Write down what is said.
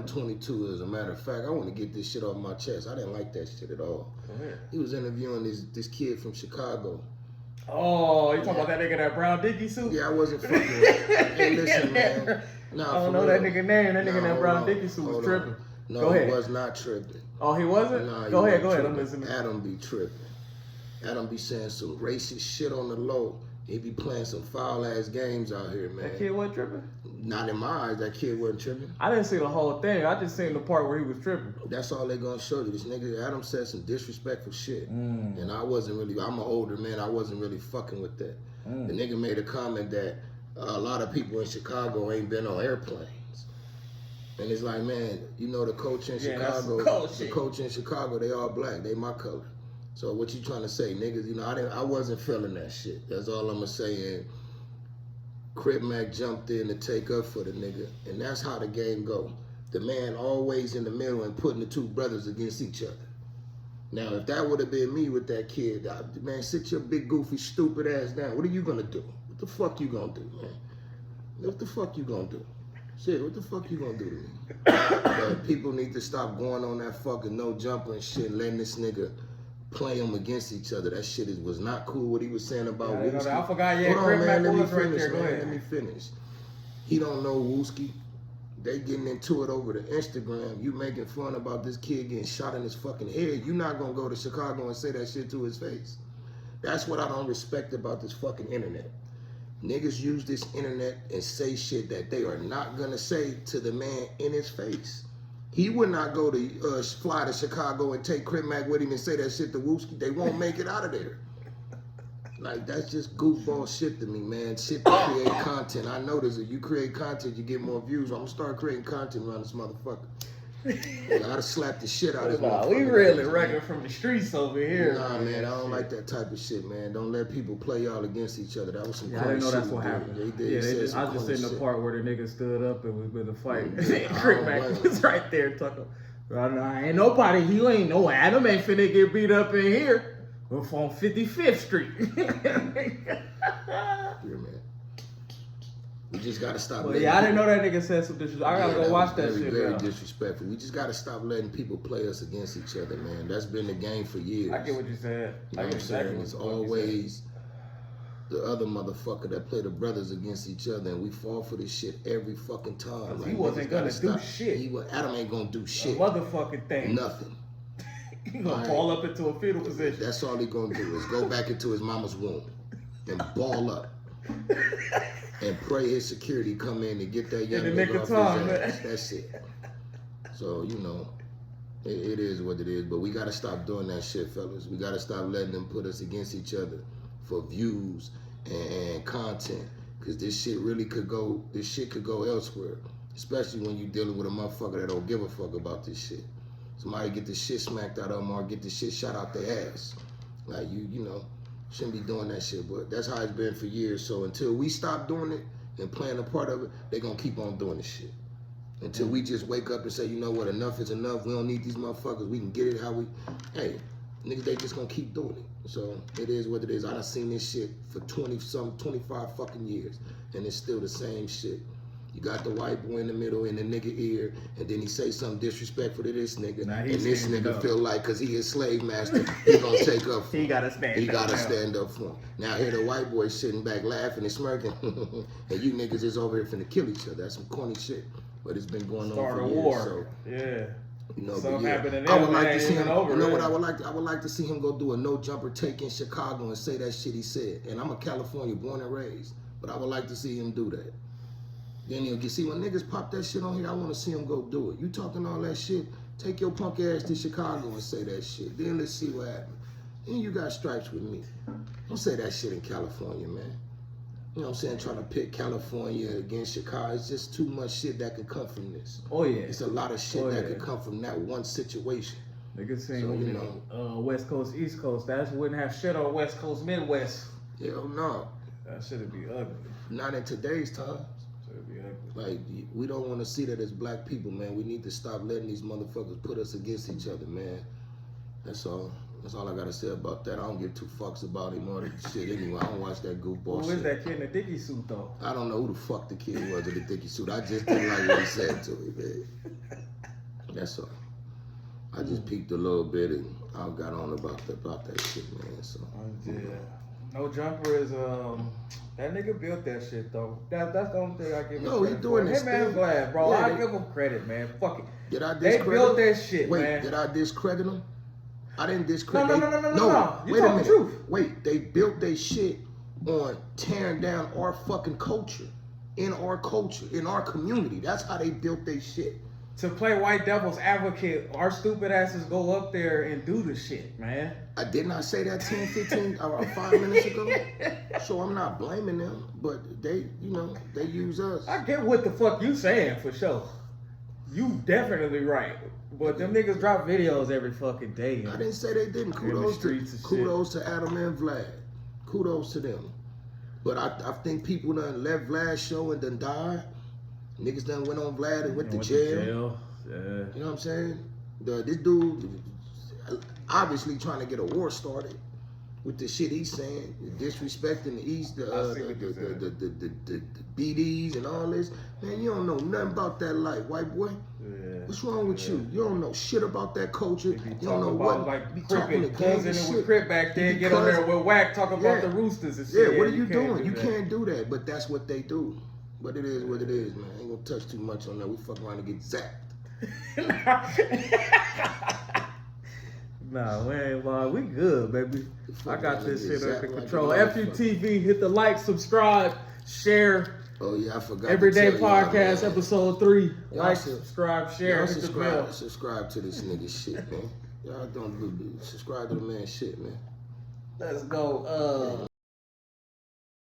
I'm 22, as a matter of fact. I want to get this shit off my chest. I didn't like that shit at all. He was interviewing this kid from Chicago. Oh, you talking about that nigga in that brown dicky suit? Yeah, I wasn't fucking with it. Hey, listen, man. Nah, I don't know that nigga name. That nigga in that brown dicky suit was tripping. No, he was not tripping. Oh, he wasn't? Nah, go ahead. I'm listening. Adam be tripping. Adam be saying some racist shit on the low. He be playing some foul ass games out here, man. That kid wasn't tripping? Not in my eyes, that kid wasn't tripping. I didn't see the whole thing. I just seen the part where he was tripping. That's all they gonna show you. This nigga Adam said some disrespectful shit. And I wasn't really, I'm an older man, I wasn't really fucking with that. The nigga made a comment that a lot of people in Chicago ain't been on airplanes. And it's like, man, you know the coach in Chicago, the coach in Chicago, they all black, they my color. So what you trying to say, niggas? You know, I wasn't feeling that shit. That's all I'm gonna say. And Crip Mac jumped in to take up for the nigga, and that's how the game go. The man always in the middle and putting the two brothers against each other. Now, if that would have been me with that kid, man, sit your big goofy stupid ass down. What are you gonna do? What the fuck you gonna do, man? What the fuck you gonna do? Shit, what the fuck you gonna do to me? But people need to stop going on that fucking no jumper and shit, and letting this nigga play them against each other. That shit was not cool. What he was saying about Wooski. I forgot. Yeah, hold on, man. Let me finish, right there. man. Let me finish. He don't know Wooski. They getting into it over the Instagram. You making fun about this kid getting shot in his fucking head. You not gonna go to Chicago and say that shit to his face. That's what I don't respect about this fucking internet. Niggas use this internet and say shit that they are not gonna say to the man in his face. He would not go to fly to Chicago and take Crip Mac with him and say that shit to Wooski. They won't make it out of there. Like, that's just goofball shit to me, man. Shit to create content. I notice if you create content, you get more views. I'm gonna start creating content around this motherfucker. I gotta slap the shit out of this motherfucker. We really wrecking from the streets over here. Nah, man, I don't like that type of shit, man. Don't let people play y'all against each other. That was some I didn't know that's what happened. I just seen the part where the nigga stood up and was with the fight. Crip Mac was right there talking. Ain't nobody, you ain't no Adam ain't finna get beat up in here. We're on 55th Street. Yeah, man. We just gotta stop. Well, I didn't know that nigga said some disrespectful. I gotta go watch that shit. Very disrespectful. We just gotta stop letting people play us against each other, man. That's been the game for years. I get what you said. You know what I'm saying? It's always the other motherfucker that play the brothers against each other, and we fall for this shit every fucking time. Like, he wasn't gonna do shit. Adam ain't gonna do shit. A motherfucking thing. Nothing. He gonna fall up into a fetal position. That's all he gonna do is go back into his mama's womb and ball up. And pray his security come in and get that young nigga off his ass. That's it. So, you know, it is what it is. But we got to stop doing that shit, fellas. We got to stop letting them put us against each other for views and content. Because this shit really could go, elsewhere. Especially when you're dealing with a motherfucker that don't give a fuck about this shit. Somebody get the shit smacked out of them or get the shit shot out their ass. Like, you know. Shouldn't be doing that shit, but that's how it's been for years. So until we stop doing it and playing a part of it, they gonna keep on doing this shit. Until we just wake up and say, you know what, enough is enough. We don't need these motherfuckers. We can get it how we, hey, niggas, they just gonna keep doing it. So it is what it is. I done seen this shit for 25 fucking years, and it's still the same shit. You got the white boy in the middle in the nigga ear, and then he say something disrespectful to this nigga, and this nigga feel like, cause he is slave master, he gonna take up for him. He gotta stand up for him. Now here the white boy sitting back laughing and smirking, and you niggas is over here finna kill each other. That's some corny shit, but it's been going on for years. War. So, yeah. You know, Something happened in I would like to see him. Over, you know what I would like? I would like to see him go do a no jumper take in Chicago and say that shit he said. And I'm a California born and raised, but I would like to see him do that. Then you'll get, see, when niggas pop that shit on here, I want to see him go do it. You talking all that shit, take your punk ass to Chicago and say that shit. Then let's see what happens. Then you got stripes with me. Don't say that shit in California, man. You know what I'm saying? Trying to pit California against Chicago. It's just too much shit that could come from this. Oh, yeah. It's a lot of shit that could come from that one situation. Niggas saying, you know, West Coast, East Coast. That wouldn't have shit on West Coast, Midwest. Hell no. That shit'd be ugly. Not in today's time. Like, we don't want to see that as black people, man. We need to stop letting these motherfuckers put us against each other, man. That's all. That's all I got to say about that. I don't give two fucks about him or that shit anyway. I don't watch that goofball shit. Who is that kid in the dicky suit, though? I don't know who the fuck the kid was in the dicky suit. I just didn't like what he said to me, man. That's all. I just peeked a little bit and I got on about that shit, man. So yeah. No Jumper is that nigga built that shit though. That's the only thing I give him. No, he doing this. Hey man, I'm glad, bro. Yeah, I give him credit, man. Fuck it. Did I They discredit built him? that shit, Wait, man. did I discredit them? I didn't discredit. No. You wait a talking minute. truth. Wait, they built their shit on tearing down our fucking culture, in our culture, in our community. That's how they built their shit. To play white devil's advocate, our stupid asses go up there and do the shit, man. I did not say that 10, 15, or 5 minutes ago. So I'm not blaming them, but they, they use us. I get what the fuck you saying for sure. You definitely right. But them niggas drop videos every fucking day. I didn't say they didn't. Kudos to Adam and Vlad. Kudos to them. But I think people done left Vlad's show and done died. Niggas done went on Vlad and went to jail. Yeah. You know what I'm saying? This dude obviously trying to get a war started with the shit he's saying, disrespecting the East, the BDs and all this. Man, you don't know nothing about that life, white boy. Yeah. What's wrong with you? You don't know shit about that culture. You don't know about, what. Like, be talking to gangs and shit. with Crip back there, get on there with Whack, talk about the Roosters and shit. Yeah, what are you doing? Do you that. can't do that, but that's what they do. But it is what it is, man. I ain't gonna touch too much on that. We fuck around and get zapped. Nah, we ain't lying. We good, baby. I got this shit under control. Like EFF YOU TV, hit the like, subscribe, share. Oh yeah, I forgot. Everyday to tell Podcast, y'all, episode 3. Y'all Like, subscribe, share, hit the bell. subscribe to this nigga shit, man. Y'all don't subscribe to the man shit, man. Let's go.